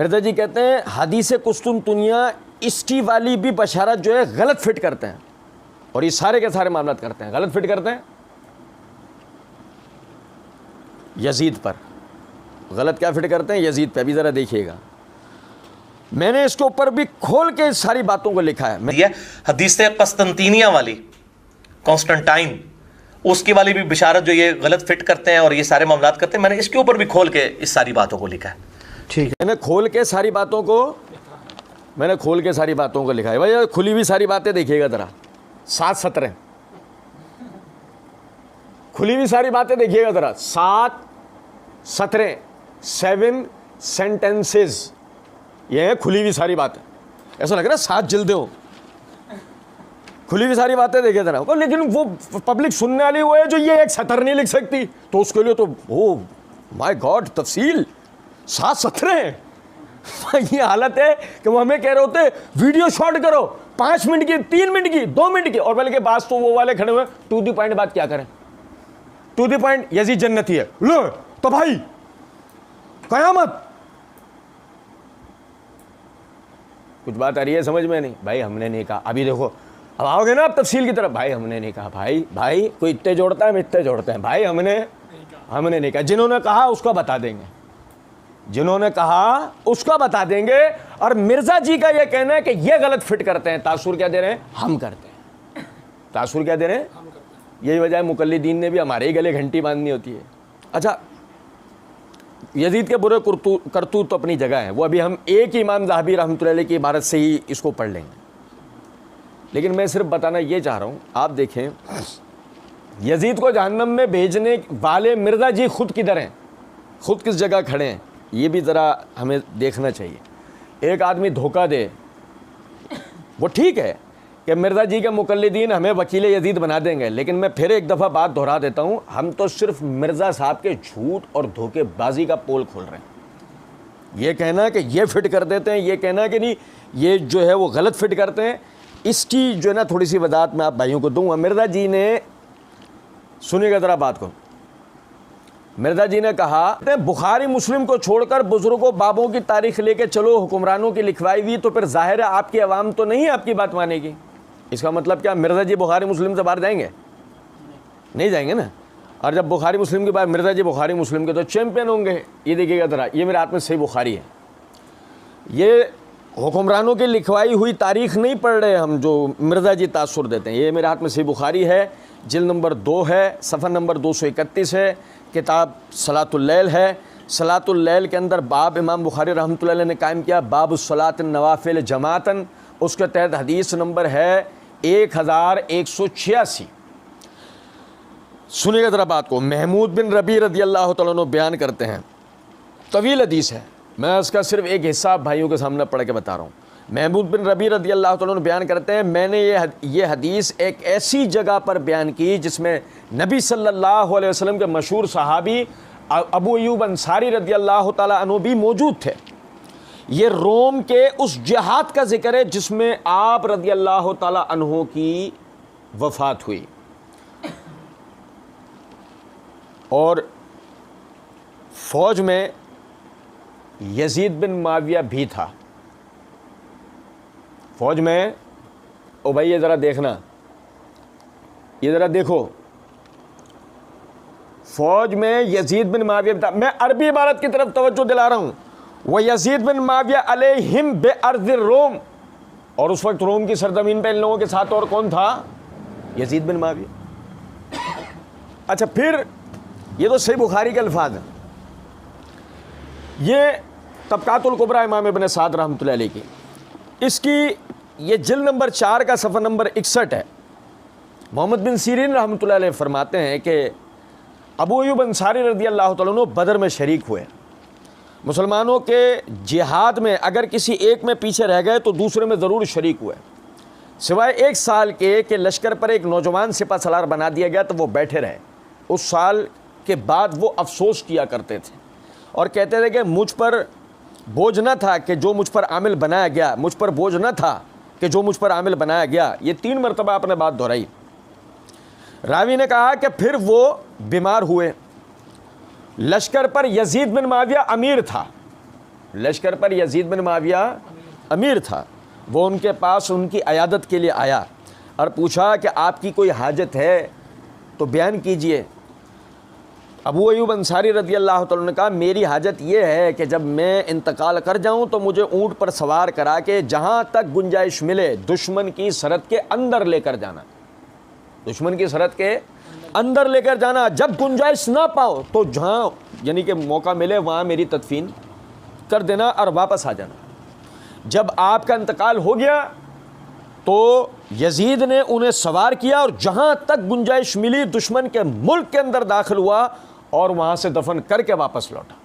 मिर्ज़ा जी कहते हैं हदीस कुस्तुनतुनिया इसकी वाली भी बशारत जो है गलत फिट करते हैं, और ये सारे के सारे मामलात करते हैं, गलत फिट करते हैं यजीद पर। गलत क्या फिट करते हैं? यजीद पे। अभी ज़रा देखिएगा, मैंने इसके ऊपर भी खोल के सारी बातों को लिखा है। ये हदीस कस्तंतीनिया वाली, कॉन्स्टेंटाइन, उसकी वाली भी बिशारत जो ये गलत फिट करते हैं और ये सारे मामलात करते हैं, मैंने इसके ऊपर भी खोल के इस सारी बातों को लिखा है। ठीक है, मैंने खोल के सारी बातों को लिखा है। भाई खुली हुई सारी बातें देखिएगा ज़रा, 7-17 खुली हुई सारी बातें देखिएगा ज़रा, 7-17 7 सेंटेंसेस, ये है खुली हुई सारी बातें। ऐसा लग रहा है 7 जिल्दें हो, खुली हुई सारी बातें देखे ज़रा। लेकिन वो पब्लिक सुनने वाली वो है जो ये एक सतर नहीं लिख सकती, तो उसके लिए तो ओ माय गॉड तफसील 7-17 ये हालत है कि वो हमें कह रहे होते वीडियो शॉट करो 5 मिनट की, 3 मिनट की, 2 मिनट की, और बल्कि बात तो वो वाले खड़े हुए टू द पॉइंट बात क्या करें, टू द पॉइंट यजीद जन्नती है, लो तो भाई कयामत। कुछ बात आ रही है समझ में नहीं? भाई हमने नहीं कहा। अभी देखो, अब आओगे ना आप तफसील की तरफ, भाई हमने नहीं कहा, भाई कोई इतने जोड़ता है, हम इतने जोड़ते हैं, भाई हमने नहीं कहा। जिन्होंने कहा उसका बता देंगे, जिन्होंने कहा उसका बता देंगे। और मिर्जा जी का यह कहना है कि ये गलत फिट करते हैं, तासुर क्या दे रहे हैं? हम करते हैं। तासुर क्या दे रहे हैं? यही वजह है मुकल्लिदीन ने भी हमारे ही गले घंटी बांधनी होती है। अच्छा, यजीद के बुरे करतूत तो अपनी जगह है, वो अभी हम एक ही इमाम ज़हाबी रहमतुल्लाह अलैह की इबारत से ही इसको पढ़ लेंगे। लेकिन मैं सिर्फ बताना ये चाह रहा हूँ, आप देखें यजीद को जहन्नम में भेजने वाले मिर्ज़ा जी खुद किधर हैं, खुद किस जगह खड़े हैं, ये भी ज़रा हमें देखना चाहिए। एक आदमी धोखा दे, वो ठीक है कि मिर्ज़ा जी के मुकल्लिदीन हमें वकील यजीद बना देंगे, लेकिन मैं फिर एक दफ़ा बात दोहरा देता हूँ, हम तो सिर्फ मिर्ज़ा साहब के झूठ और धोखेबाजी का पोल खोल रहे हैं। ये कहना कि ये फिट कर देते हैं, ये कहना कि नहीं ये जो है वो गलत फिट करते हैं, इसकी जो है ना थोड़ी सी वजाहत मैं आप भाइयों को दूंगा। मिर्ज़ा जी ने, सुनिएगा ज़रा बात को, मिर्ज़ा जी ने कहा बुखारी मुस्लिम को छोड़कर बुजुर्गों बाबों की तारीख लेके चलो, हुक्मरानों की लिखवाई हुई, तो फिर जाहिर है आपकी आवाम तो नहीं आपकी बात मानेगी। इसका मतलब क्या मिर्ज़ा जी बुखारी मुस्लिम से बाहर जाएंगे? नहीं जाएंगे ना। और जब बुखारी मुस्लिम के बाद मिर्ज़ा जी बुखारी मुस्लिम के तो चैंपियन होंगे। ये देखिएगा ज़रा, ये मेरे हाथ में सही बुखारी है, ये हुक्मरानों की लिखवाई हुई तारीख़ नहीं पढ़ रहे हम जो मिर्ज़ा जी तासुर देते हैं। ये मेरे हाथ में सही बुखारी है, जिल्द नंबर 2 है, सफ़ा नंबर 231 है, किताब सलातुल लैल है। सलातुल लैल के अंदर बाब इमाम बुखारी रहमतुल्लाह अलैह ने कायम किया, बाब सलात नवाफिल जमातन, उसके तहत हदीस नंबर है 1186। सुनिएगा ज़रा बात को। महमूद बिन रबी रदी अल्लाह तआला अन्हु बयान करते हैं, तवील हदीस है, मैं उसका सिर्फ एक हिस्सा भाइयों के सामने पढ़ के बता रहा हूँ। महमूद बिन रबी रदी अल्लाह तआला अन्हु बयान करते हैं, मैंने ये हदीस एक ऐसी जगह पर बयान की जिसमें नबी सल्लल्लाहु अलैहि वसल्लम के मशहूर सहाबी अबू अय्यूब अंसारी रदी अल्लाह तआला अन्हु भी मौजूद थे। ये रोम के उस जिहाद का जिक्र है जिसमें आप रदी अल्लाह तआला अन्हु की वफ़ात हुई, और फौज में यजीद बिन माविया भी था। फौज में, ओ भाई ये ज़रा देखना, ये ज़रा देखो, फौज में यजीद बिन माविया था। मैं अरबी इबारत की तरफ तवज्जो दिला रहा हूँ। वह यजीद बिन माविया अलैहिम बेअर्ज़ रोम, और उस वक्त रोम की सरजमीन पे इन लोगों के साथ और कौन था? यजीद बिन माविया। अच्छा, फिर ये तो सही बुखारी के अल्फाज हैं, ये तबकातुल कुबरा इमाम इब्न साद रहमतुल्लाह अलैह की, इसकी ये जिल्द नंबर 4 का सफ़ा नंबर 61 है। मोहम्मद बिन सीरीन रहमतुल्लाह अलैह फरमाते हैं कि अबू अय्यूब अंसारी रज़ी अल्लाह तआला अन्हु बदर में शरीक हुए। मुसलमानों के जिहाद में अगर किसी एक में पीछे रह गए तो दूसरे में ज़रूर शरीक हुए, सिवाय 1 साल के लश्कर पर एक नौजवान सिपा सलार बना दिया गया तो वो बैठे रहे। उस साल के बाद वो अफसोस किया करते थे और कहते थे कि मुझ पर बोझ न था कि जो मुझ पर आमिल बनाया गया, मुझ पर बोझ न था कि जो मुझ पर आमिल बनाया गया। ये 3 मरतबा आपने बात दोहराई। रावी ने कहा कि फिर वो बीमार हुए। लश्कर पर यजीद बिन माविया अमीर था, लश्कर पर यजीद बिन माविया अमीर था। वो उनके पास उनकी अयादत के लिए आया और पूछा कि आपकी कोई हाजत है तो बयान कीजिए। अबू अयूब अंसारी रज़ी अल्लाह तआला ने कहा, मेरी हाजत ये है कि जब मैं इंतकाल कर जाऊं तो मुझे ऊँट पर सवार करा के जहाँ तक गुंजाइश मिले दुश्मन की सरहद के अंदर लेकर जाना, दुश्मन की सरहद के अंदर लेकर जाना। जब गुंजाइश ना पाओ तो जहाँ यानी कि मौका मिले वहाँ मेरी तदफीन कर देना और वापस आ जाना। जब आपका इंतकाल हो गया तो यजीद ने उन्हें सवार किया और जहाँ तक गुंजाइश मिली दुश्मन के मुल्क के अंदर दाखिल हुआ और वहाँ से दफन करके वापस लौटा।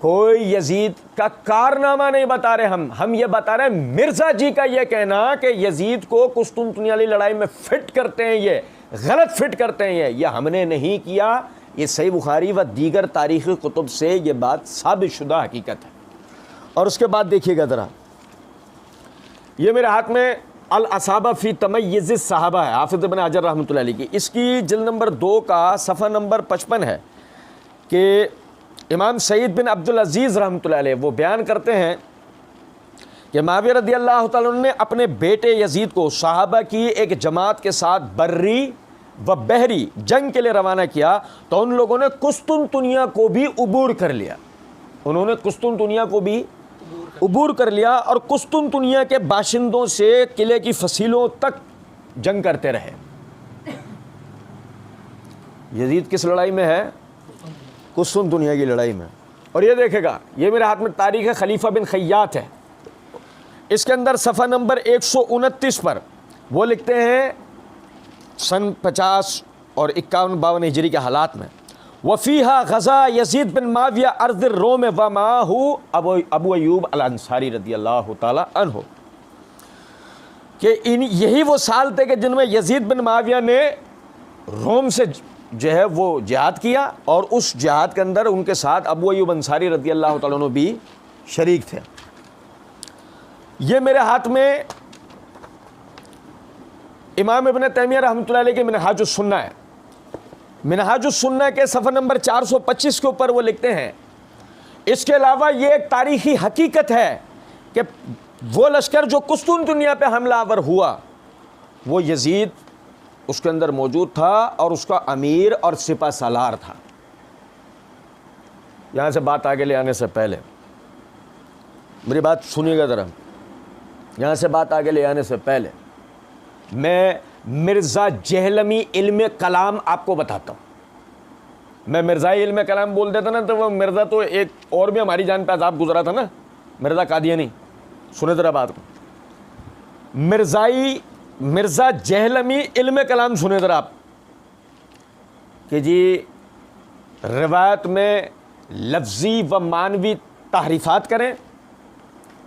कोई यजीद का कारनामा नहीं बता रहे हम ये बता रहे हैं मिर्ज़ा जी का ये कहना कि यजीद को कुस्तुनतुनिया वाली लड़ाई में फिट करते हैं, ये गलत फिट करते हैं, ये हमने नहीं किया। ये सही बुखारी व दीगर तारीख़ी कुतुब से ये बात साबित शुदा हकीकत है। और उसके बाद देखिएगा ज़रा, ये मेरे हाथ में अल असाबा फ़ी तमय्युज़ सहाबा है, हाफ़िज़ इब्न हजर रहमतुल्लाह अलैह की। इसकी जिल्द नंबर 2 का सफ़ा नंबर 55 है कि इमाम सईद बिन अब्दुल अज़ीज़ रहमतुल्लाह अलैह वो बयान करते हैं कि माविया रज़ी अल्लाह तआला अन्हु ने अपने बेटे यजीद को सहाबा की एक जमात के साथ बर्री व बहरी जंग के लिए रवाना किया तो उन लोगों ने कुस्तुनतुनिया को भी उबूर कर लिया। उन्होंने कुस्तुनतुनिया को भी उबूर कर लिया और कुस्तुनतुनिया के बाशिंदों से किले की फसीलों तक जंग करते रहे। यजीद किस लड़ाई में है? कुस्तुनतुनिया की लड़ाई में। और ये देखेगा, ये मेरे हाथ में तारीख़ खलीफा बिन खय्यात है, इसके अंदर सफ़ा नंबर 129 पर वो लिखते हैं सन 50 और 51-52 हिजरी के हालात में, वफ़ीहा गज़ा यजीद बिन माविया अर्ज़ रोम व माहू अबू अयूब अल अंसारी रज़ी अल्लाह ताला अन्हु, कि यही वो साल थे कि जिनमें यजीद बिन माविया ने रोम से जो है वो जिहाद किया और उस जिहाद के अंदर उनके साथ अबू अयूब अंसारी रज़ी अल्लाह ताला अन्हु भी शरीक थे। ये मेरे हाथ में इमाम इब्न तैमिया रहमतुल्लाह अलैह के मिनहाजुस सुन्ना है। मिनहाजुस सुन्ना के सफ़ा नंबर 425 के ऊपर वो लिखते हैं, इसके अलावा ये एक तारीख़ी हकीकत है कि वो लश्कर जो कुस्तुनतुनिया पे हमलावर हुआ वो यजीद उसके अंदर मौजूद था और उसका अमीर और सिपा सालार था। यहाँ से बात आगे ले आने से पहले मेरी बात सुनिएगा ज़रा, यहाँ से बात आगे ले आने से पहले मैं मिर्ज़ा जहलमी इल्म कलाम आपको बताता हूँ। मैं मिर्ज़ा इल्म कलाम बोल देता ना तो वो मिर्ज़ा तो एक और भी हमारी जान पे अज़ाब गुजरा था ना, मिर्ज़ा कादियानी। सुने ज़रा बात को, मिर्ज़ा जहलमी इल्म कलाम सुने ज़रा आप, कि जी रिवायत में लफ्ज़ी व मानवी तहरीफ़ात करें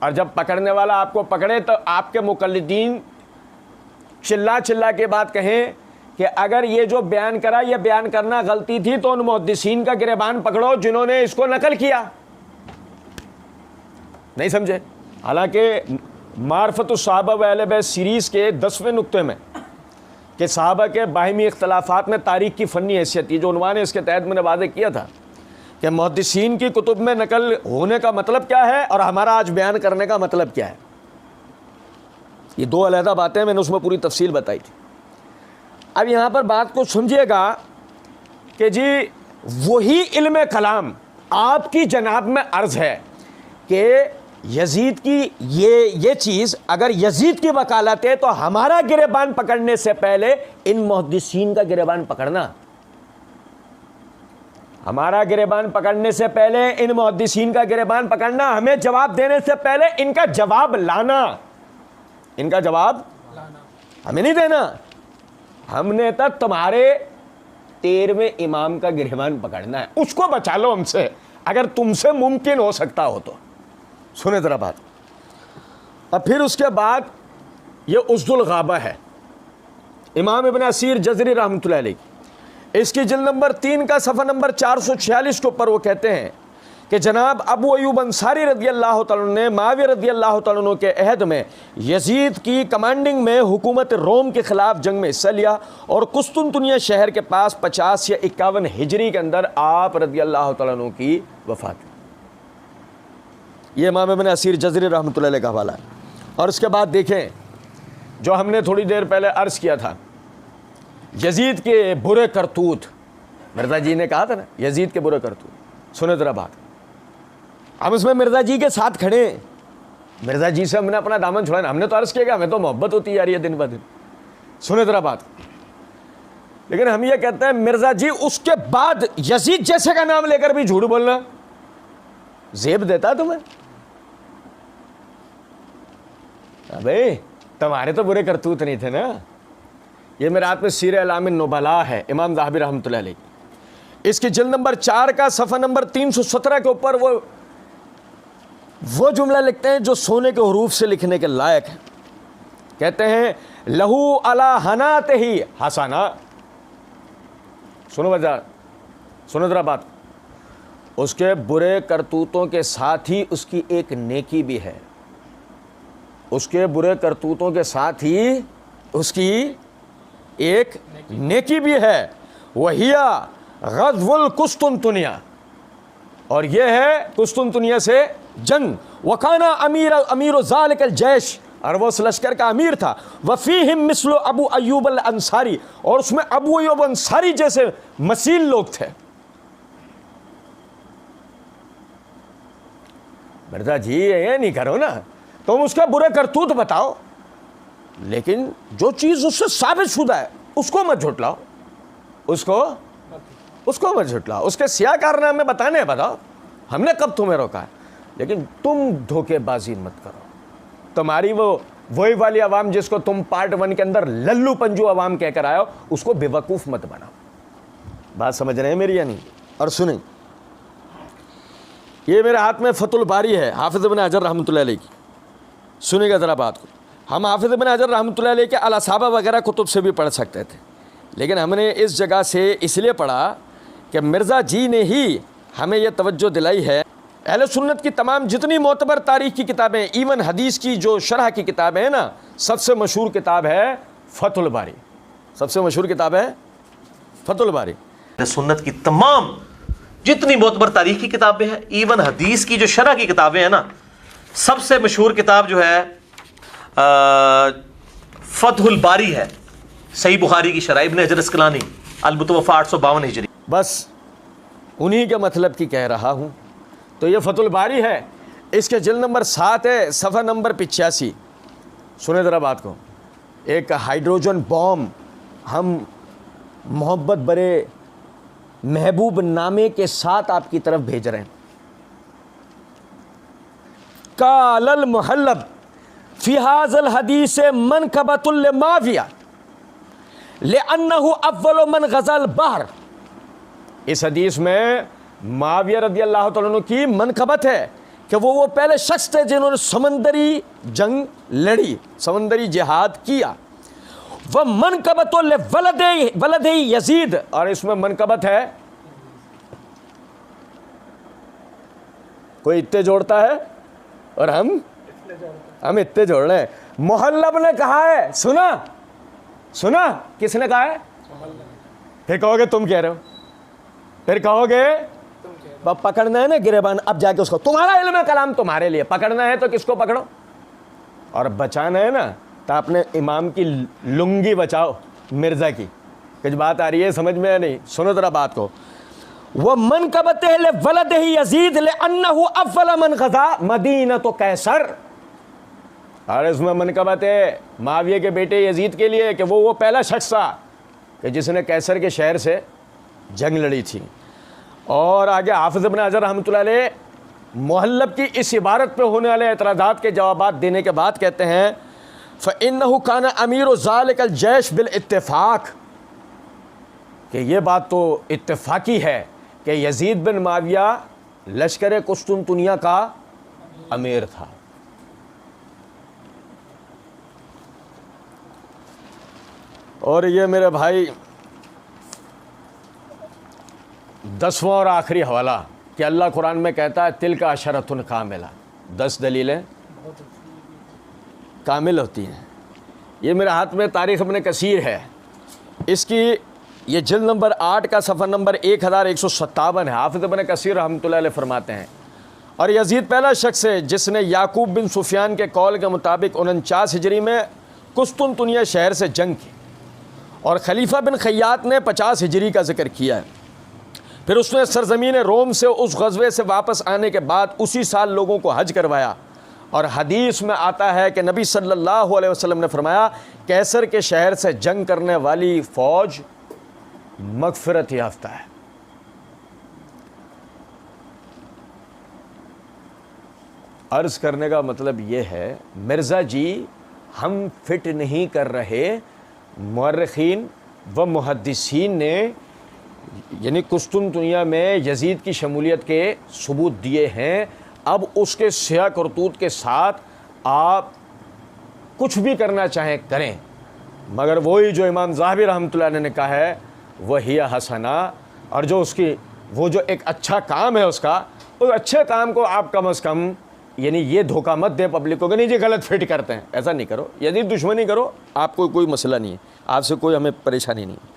और जब पकड़ने वाला आपको पकड़े तो आपके मुक़ल्लिदीन चिल्ला चिल्ला के बात कहें कि अगर ये जो बयान करा ये बयान करना गलती थी तो उन मुहद्दिसीन का गिरबान पकड़ो जिन्होंने इसको नकल किया। नहीं समझे? हालांकि मार्फतुस सहाबा व अहले बैत सीरीज़ के 10वें नुक्ते में कि सहाबा के बाहिमी इख्तलाफात में तारीख़ की फ़नी हैसियत, ये जो उन्वान है इसके तहत मैंने वादे किया था कि मुहद्दिसीन की कुतुब में नकल होने का मतलब क्या है और हमारा आज बयान करने का मतलब क्या है। ये 2 अलहदा बातें मैंने उसमें पूरी तफसील बताई थी। अब यहाँ पर बात को समझिएगा कि जी वही इल्म कलाम आपकी जनाब में अर्ज़ है कि यजीद की ये चीज़ अगर यजीद की वकालत है तो हमारा गिरबान पकड़ने से पहले इन मुहद्दिसीन का गिरबान पकड़ना, हमारा गिरबान पकड़ने से पहले इन मुहद्दिसीन का गिरबान पकड़ना, हमें जवाब देने से पहले इनका जवाब लाना, इनका जवाब हमें नहीं देना। हमने तक तुम्हारे 13वें इमाम का गिरबान पकड़ना है, उसको बचा लो हमसे अगर तुमसे मुमकिन हो सकता हो तो। सुने जरा बात। अब फिर उसके बाद ये उस्दुल गाबा है, इमाम इब्न असीर जज़री रहमतुल्लाह अलैह, इसकी जिल्द नंबर 3 का सफ़ा नंबर 446 के ऊपर वो कहते हैं कि जनाब अबू अयूब अंसारी रज़ी अल्लाह तआला अन्हु ने माविया रज़ी अल्लाह तआला अन्हु के अहद में यजीद की कमांडिंग में हुकूमत रोम के ख़िलाफ़ जंग में हिस्सा लिया और कुस्तुनतुनिया शहर के पास 50 या 51 हिजरी के अंदर आप रज़ी अल्लाह तआला अन्हु की वफ़ात हुई। ये इमाम इब्न असीर जज़री रहमतुल्लाह अलैह का हवाला है। और उसके बाद देखें जो हमने थोड़ी देर पहले अर्ज़ किया था, यजीद के बुरे करतूत, मिर्ज़ा जी ने कहा था ना यजीद के बुरे करतूत, सुने ज़रा बात। हम इसमें मिर्ज़ा जी के साथ खड़े हैं, मिर्ज़ा जी से हमने अपना दामन छुड़ाया, हमने तो अर्ज़ किया कि हमें तो मोहब्बत होती जा रही है दिन ब दिन, सुने ज़रा बात। लेकिन हम ये कहते हैं मिर्ज़ा जी उसके बाद यजीद जैसे का नाम लेकर भी झूठ बोलना ज़ेब देता तुम्हें? अबे तुम्हारे तो बुरे करतूत नहीं थे ना। ये मेरे हाथ में सीर अलामिन नुबला है, इमाम ज़हाबी रहमतुल्लाह अलैह, इसकी जिल्द नंबर 4 का सफ़ा नंबर 317 के ऊपर वो जुमला लिखते हैं जो सोने के हरूफ से लिखने के लायक है। कहते हैं लहू अला हनात ही हसाना। सुनो वजह, सुनो जरा बात, उसके बुरे करतूतों के साथ ही उसकी एक नेकी भी है, उसके बुरे करतूतों के साथ ही उसकी एक नेकी भी है, वहिया ग़ज़वुल कुस्तुनतुनिया, और यह है कुस्तुनतुनिया से जंग। वकाना अमीर ज़ालिकल जैश, और वो उस लश्कर का अमीर था। वफ़ीहिम मिस्लु अबू अयूब अल अंसारी, और उसमें अबू अयूब अंसारी जैसे मसील लोग थे। मिर्ज़ा जी ये नहीं करो ना, तुम उसका बुरे करतूत बताओ, लेकिन जो चीज़ उससे साबित शुदा है उसको मत झुटलाओ, उसको मत झुटलाओ, उसके सिया कारनामे बताने हैं बताओ, हमने कब तुम्हें रोका है। लेकिन तुम धोखेबाजी मत करो। तुम्हारी वही वाली आवाम जिसको तुम पार्ट 1 के अंदर लल्लू पंजू आवाम कहकर आए हो, उसको बेवकूफ़ मत बनाओ। बात समझ रहे हैं मेरी या नहीं? और सुने, ये मेरे हाथ में फतुल बारी है हाफिज़ इब्न हजर रहमतुल्लाह अलैह की, सुनिएगा ज़रा बात को। हम हाफिज़ इब्न हजर रहमतुल्लाह अलैह के अल-असाबा वगैरह कुतुब से भी पढ़ सकते थे, लेकिन हमने इस जगह से इसलिए पढ़ा कि मिर्ज़ा जी ने ही हमें यह तवज्जो दिलाई है। अहले सुन्नत की तमाम जितनी मोतबर तारीख़ की किताबें, इवन हदीस की जो शरह की किताबें हैं ना, सबसे मशहूर किताब है फतुल बारी, सबसे मशहूर किताब है फतुल बारी। सुन्नत की तमाम जितनी मोतबर तारीख की किताबें हैं, इवन हदीस की जो शरह की किताबें हैं ना, सबसे मशहूर किताब जो है फतहुल बारी है, सही बुखारी की शरह, इब्न हजर अस्कलानी, अल-मुतवफ़ा 852 हिजरी। बस उन्हीं के मतलब की कह रहा हूँ। तो ये फतुल बारी है, इसके जिल्द नंबर 7 है, सफ़ा नंबर 85। सुने ज़रा बात को। एक हाइड्रोजन बॉम्ब हम मोहब्बत बरे महबूब नामे के साथ आपकी तरफ भेज रहे हैं। कालल मुहल्लब फी हाज़ल हदीस मनकबतुल माविया लिअन्नहु अव्वलु मन गज़ल बहर। इस हदीस में माविया रज़ी अल्लाह तआला अन्हु की मनकबत है कि वो पहले शख्स थे जिन्होंने समंदरी जंग लड़ी, समंदरी जिहाद किया। वह मनकबतुल वलद यजीद, और इसमें मनकबत है, कोई इत्ते जोड़ता है और हम इत्ते जोड़ रहे हैं। मुहल्लब ने कहा है, सुना किसने कहा है? फिर कहोगे तुम कह रहे हो, फिर कहोगे पकड़ना है ना गिरेबान, अब जाके उसको, तुम्हारा इल्म कलाम तुम्हारे लिए, पकड़ना है तो किसको पकड़ो, और बचाना है ना तो अपने इमाम की लुंगी बचाओ, मिर्ज़ा की। कुछ बात आ रही है समझ में या नहीं? सुनो जरा बात को। वह मनकबत वलद ही यजीद लिअन्नहु अव्वल मन गज़ा मदीनतु कैसर, और इसमें मनकबत है माविया के बेटे यजीद के लिए कि वो पहला शख्स था कि जिसने कैसर के शहर से जंग लड़ी थी। और आगे हाफिज़ इब्न हजर रहमतुल्लाह अलैह मुहल्लब की इस इबारत पे होने वाले एतराज़ात के जवाबात देने के बाद कहते हैं फ़इन्नहु काना अमीरु ज़ालिकल जैश बिल इत्तिफ़ाक़, कि ये बात तो इत्तिफ़ाक़ी है कि यजीद बिन माविया लश्कर कुस्तुनतुनिया का अमीर था। और ये मेरे भाई 10वां और आखिरी हवाला कि अल्लाह कुरान में कहता है तिल का अशरतुन कामिला, 10 दलीलें कामिल होती हैं। ये मेरे हाथ में तारीख़ इब्न कसीर है, इसकी ये जिल्द नंबर 8 का सफ़र नंबर 1157 है। हाफ़िज़ इब्न कसीर रहमतुल्लाह अलैह फरमाते हैं, और यजीद पहला शख्स है जिसने याकूब बिन सुफियान के कौल के मुताबिक 49 हिजरी में कुस्तुनतुनिया शहर से जंग की, और खलीफा बिन खैयात ने 50 हिजरी का जिक्र किया है। फिर उसने सरज़मीन रोम से उस ग़ज़वे से वापस आने के बाद उसी साल लोगों को हज करवाया, और हदीस में आता है कि नबी सल्लल्लाहु अलैहि वसल्लम ने फरमाया कैसर के शहर से जंग करने वाली फ़ौज मग़फ़िरत याफ्ता है। अर्ज़ करने का मतलब ये है, मिर्ज़ा जी हम फिट नहीं कर रहे, मुअर्रिख़ीन व मुहद्दिसीन ने यानी कुस्तुनतुनिया में यजीद की शमूलियत के सबूत दिए हैं। अब उसके सिया करतूत के साथ आप कुछ भी करना चाहें करें, मगर वही जो इमाम ज़ाहबी रहमतुल्लाह अलैह ने कहा है वही हसना, और जो उसकी वो जो एक अच्छा काम है उसका, उस अच्छे काम को आप कम अज़ कम यानी ये धोखा मत दें पब्लिक को कि नहीं जी गलत फिट करते हैं, ऐसा नहीं करो। यदि दुश्मनी करो, आपको कोई मसला नहीं है, आपसे कोई हमें परेशानी नहीं है।